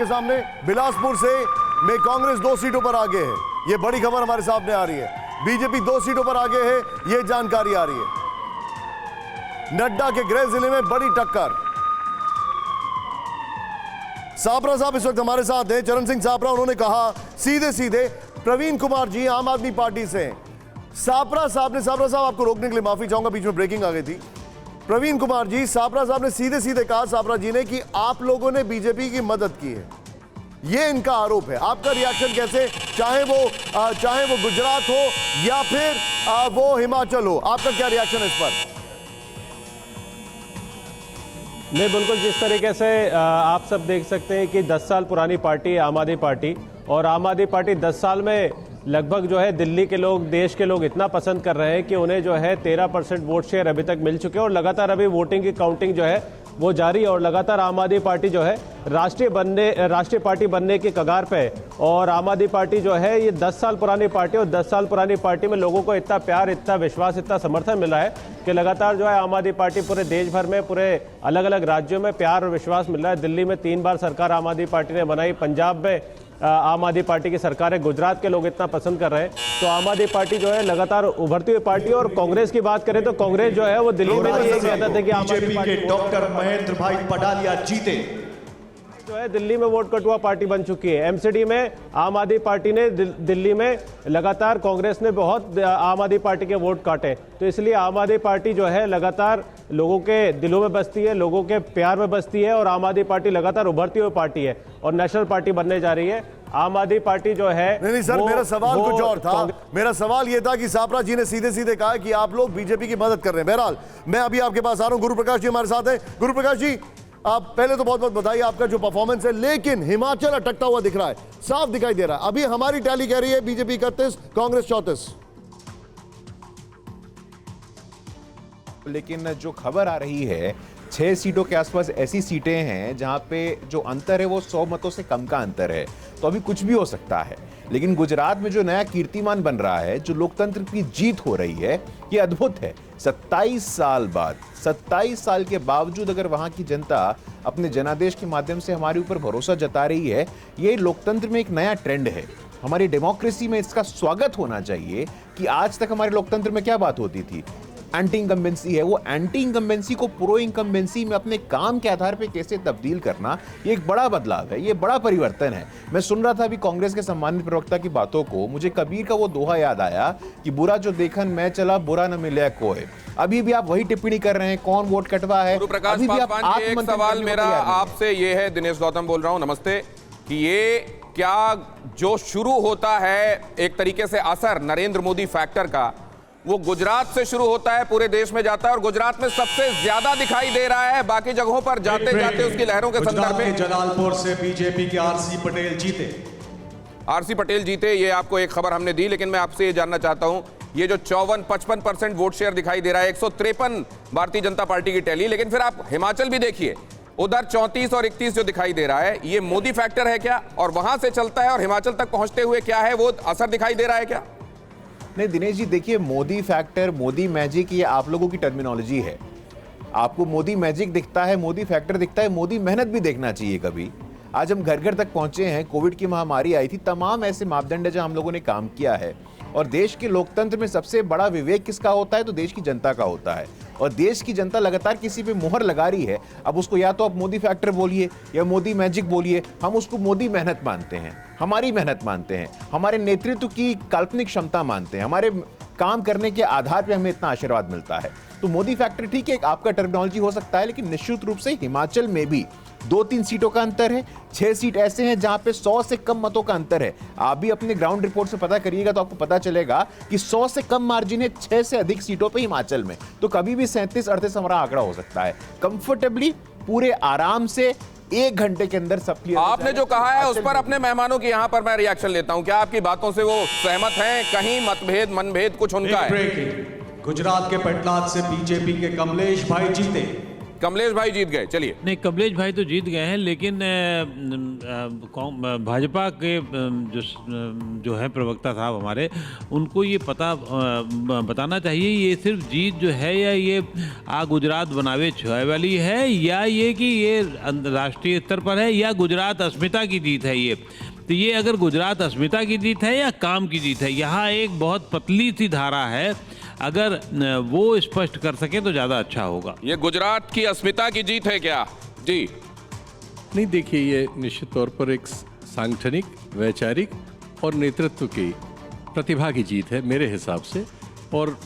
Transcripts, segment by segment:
आपके सामने, बिलासपुर से में कांग्रेस 2 सीटों पर आगे है। ये बड़ी खबर हमारे सामने आ रही है। बीजेपी 2 सीटों पर आगे है, ये जानकारी आ रही है। नड्डा के गृह जिले में बड़ी टक्कर। सापरा साहब इस वक्त हमारे साथ हैं, चरण सिंह सापरा। उन्होंने कहा सीधे सीधे, प्रवीण कुमार जी आम आदमी पार्टी से। सापरा साहब आपको रोकने के लिए माफी चाहूंगा, बीच में ब्रेकिंग आ गई थी। प्रवीण कुमार जी, सापरा साहब ने सीधे सीधे कहा, सापरा जी ने, कि आप लोगों ने बीजेपी की मदद की है। ये इनका आरोप है। आपका रिएक्शन कैसे, चाहे वो गुजरात हो या फिर वो हिमाचल हो, आपका क्या रिएक्शन है इस पर? नहीं, बिल्कुल जिस तरीके से आप सब देख सकते हैं कि 10 साल पुरानी पार्टी आम आदमी पार्टी, और आम आदमी पार्टी 10 साल में लगभग जो है दिल्ली के लोग, देश के लोग इतना पसंद कर रहे हैं कि उन्हें जो है 13% वोट शेयर अभी तक मिल चुके हैं, और लगातार अभी वोटिंग की काउंटिंग जो है वो जारी है, और लगातार आम आदमी पार्टी जो है राष्ट्रीय पार्टी बनने की कगार पे। और आम आदमी पार्टी जो है ये 10 साल पुरानी पार्टी, और 10 साल पुरानी पार्टी में लोगों को इतना प्यार, इतना विश्वास, इतना समर्थन मिला है कि लगातार जो है आम आदमी पार्टी पूरे देश भर में, पूरे अलग अलग राज्यों में प्यार और विश्वास मिल रहा है। दिल्ली में 3 बार सरकार आम आदमी पार्टी ने बनाई, पंजाब में आम आदमी पार्टी की सरकार है, गुजरात के लोग इतना पसंद कर रहे हैं। तो आम आदमी पार्टी जो है लगातार उभरती हुई पार्टी। और कांग्रेस की बात करें तो कांग्रेस जो है वो दिल्ली में भी यही कहता था कि आम आदमी पार्टी के डॉक्टर महेंद्र भाई पडालिया जीते, जो है दिल्ली में वोट कटुआ पार्टी बन चुकी है। एमसीडी में आम आदमी पार्टी ने दिल्ली में लगातार, कांग्रेस ने बहुत आम आदमी पार्टी के वोट काटे। तो इसलिए आम आदमी पार्टी जो है लगातार लोगों के दिलों में बसती है, लोगों के प्यार में बसती है, और आम आदमी पार्टी लगातार उभरती हुई पार्टी है और नेशनल पार्टी बनने जा रही है। आम आदमी पार्टी जो है नहीं सर, मेरा सवाल कुछ और था। मेरा सवाल यह था कि सापरा जी ने सीधे सीधे कहा कि आप लोग बीजेपी की मदद कर रहे हैं। बहरहाल मैं अभी आपके पास आ रहा हूं। गुरु प्रकाश जी हमारे साथ हैं। गुरु प्रकाश जी, आप पहले तो बहुत बहुत बधाई आपका जो परफॉर्मेंस है, लेकिन हिमाचल अटकता हुआ दिख रहा है, साफ दिखाई दे रहा है। अभी हमारी टैली कह रही है बीजेपी 31, कांग्रेस 34। लेकिन जो खबर आ रही है, 6 सीटों के आसपास ऐसी सीटें हैं जहां पे जो अंतर है वो 100 मतों से कम का अंतर है। तो अभी कुछ भी हो सकता है। लेकिन गुजरात में जो नया कीर्तिमान बन रहा है, जो लोकतंत्र की जीत हो रही है, ये अद्भुत है। 27 साल बाद, 27 साल के बावजूद अगर वहां की जनता अपने जनादेश के माध्यम से हमारे ऊपर भरोसा जता रही है, ये लोकतंत्र में एक नया ट्रेंड है। हमारी डेमोक्रेसी में इसका स्वागत होना चाहिए कि आज तक हमारे लोकतंत्र में क्या बात होती थी, एंटी इनकम्बेंसी है। वो एंटी इनकम्बेंसी को प्रो इनकम्बेंसी में अपने काम के आधार पे कैसे तब्दील करना, ये एक बड़ा बदलाव है, ये बड़ा परिवर्तन है। मैं सुन रहा था अभी कांग्रेस के सम्मानित प्रवक्ता की बातों को, मुझे कबीर का वो दोहा याद आया कि बुरा जो देखन मैं चला, बुरा न मिले कोई। अभी भी आप वही टिप्पणी कर रहे हैं, कौन वोट कटवा है। प्रकाश पासवान जी, एक सवाल मेरा आपसे ये है, दिनेश गौतम बोल रहा हूं, नमस्ते, कि ये क्या जो शुरू होता है एक तरीके से असर नरेंद्र मोदी फैक्टर का, वो गुजरात से शुरू होता है, पूरे देश में जाता है, और गुजरात में सबसे ज्यादा दिखाई दे रहा है, बाकी जगहों पर जाते जाते उसकी लहरों के संदर्भ में। जलालपुर से बीजेपी के आरसी पटेल जीते। आरसी पटेल जीते, ये आपको एक खबर हमने दी, लेकिन मैं आपसे ये जानना चाहता हूं, ये जो 54-55% वोट शेयर दिखाई दे रहा है, 153 भारतीय जनता पार्टी की टैली, लेकिन फिर आप हिमाचल भी देखिए, उधर 34 और 31 जो दिखाई दे रहा है, ये मोदी फैक्टर है क्या, और वहां से चलता है और हिमाचल तक पहुंचते हुए क्या है, वो असर दिखाई दे रहा है क्या? नहीं दिनेश जी, देखिए, मोदी फैक्टर, मोदी मैजिक, ये आप लोगों की टर्मिनोलॉजी है। आपको मोदी मैजिक दिखता है, मोदी फैक्टर दिखता है, मोदी मेहनत भी देखना चाहिए कभी। आज हम घर घर तक पहुंचे हैं, कोविड की महामारी आई थी, तमाम ऐसे मापदंड जहां हम लोगों ने काम किया है। और देश के लोकतंत्र में सबसे बड़ा विवेक किसका होता है? तो देश की जनता का होता है। और देश की जनता लगातार किसी पे मुहर लगा रही है। अब उसको या तो आप मोदी फैक्टर बोलिए या मोदी मैजिक बोलिए, हम उसको मोदी मेहनत मानते हैं, हमारी मेहनत मानते हैं, हमारे नेतृत्व की काल्पनिक क्षमता मानते हैं, हमारे काम करने के आधार पे हमें इतना आशीर्वाद मिलता है। तो मोदी फैक्टर ठीक है, आपका टर्मिनोलॉजी हो सकता है, लेकिन निश्चित रूप से हिमाचल में भी 2-3 सीटों का अंतर है। 6 सीट ऐसे हैं जहां पे 100 से कम मतों का अंतर है। आप भी अपने ग्राउंड रिपोर्ट से पता करिएगा तो आपको पता चलेगा कि 100 से कम मार्जिन है 6 से अधिक सीटों पे हिमाचल में। तो कभी भी 37-38 हमारा आंकड़ा हो सकता है कंफर्टेबली, पूरे आराम से 1 घंटे के अंदर सब क्लियर। आपने जो कहा है उस पर अपने मेहमानों की यहां पर मैं रिएक्शन लेता हूं, क्या आपकी बातों से वो सहमत हैं? कहीं मतभेद, मनभेद कुछ उनका है? गुजरात के पेटलाद से बीजेपी के कमलेश भाई जीते। कमलेश भाई जीत गए, चलिए। नहीं, कमलेश भाई तो जीत गए हैं, लेकिन भाजपा के जो है प्रवक्ता साहब हमारे, उनको ये बताना चाहिए ये सिर्फ जीत जो है या ये गुजरात बनावे छुआए वाली है, या ये कि ये राष्ट्रीय स्तर पर है, या गुजरात अस्मिता की जीत है ये। तो ये अगर गुजरात अस्मिता की जीत है या काम की जीत है, यहाँ एक बहुत पतली सी धारा है, अगर वो स्पष्ट कर सके तो ज़्यादा अच्छा होगा। ये गुजरात की अस्मिता की जीत है क्या? जी नहीं, देखिए ये निश्चित तौर पर एक सांगठनिक, वैचारिक और नेतृत्व की प्रतिभा की जीत है मेरे हिसाब से। और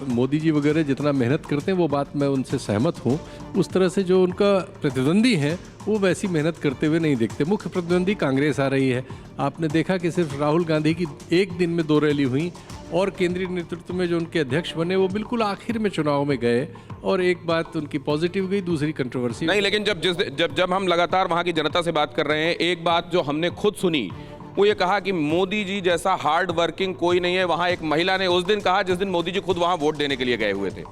मोदी जी वगैरह जितना मेहनत करते हैं वो बात मैं उनसे सहमत हूँ। उस तरह से जो उनका प्रतिद्वंदी है वो वैसी मेहनत करते हुए नहीं दिखते। मुख्य प्रतिद्वंदी कांग्रेस आ रही है। आपने देखा कि सिर्फ राहुल गांधी की एक दिन में 2 रैली हुई, और केंद्रीय नेतृत्व में जो उनके अध्यक्ष बने वो बिल्कुल आखिर में चुनाव में गए, और एक बात उनकी पॉजिटिव गई, दूसरी कंट्रोवर्सी नहीं, लेकिन जब हम लगातार वहां की जनता से बात कर रहे हैं, एक बात जो हमने खुद सुनी वो ये कहा कि मोदी जी जैसा हार्ड वर्किंग कोई नहीं है। वहां एक महिला ने उस दिन कहा जिस दिन मोदी जी खुद वहां वोट देने के लिए गए हुए थे।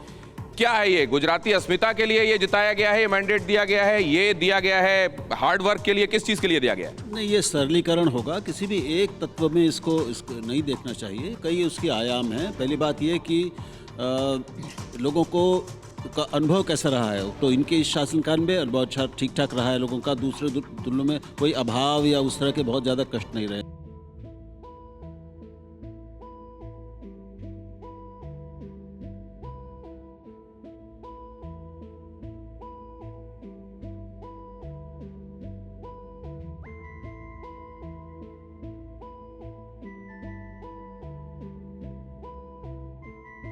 क्या है ये? गुजराती अस्मिता के लिए ये जिताया गया है, ये मैंडेट दिया गया है, ये दिया गया है हार्ड वर्क के लिए, किस चीज के लिए दिया गया है? नहीं, ये सरलीकरण होगा। किसी भी एक तत्व में इसको नहीं देखना चाहिए, कई उसके आयाम हैं। पहली बात ये कि लोगों को का अनुभव कैसा रहा है, तो इनके इस शासनकाल में अनुभव अच्छा ठीक ठाक रहा है लोगों का। दूसरे तुलना में कोई अभाव या उस तरह के बहुत ज़्यादा कष्ट नहीं रहे।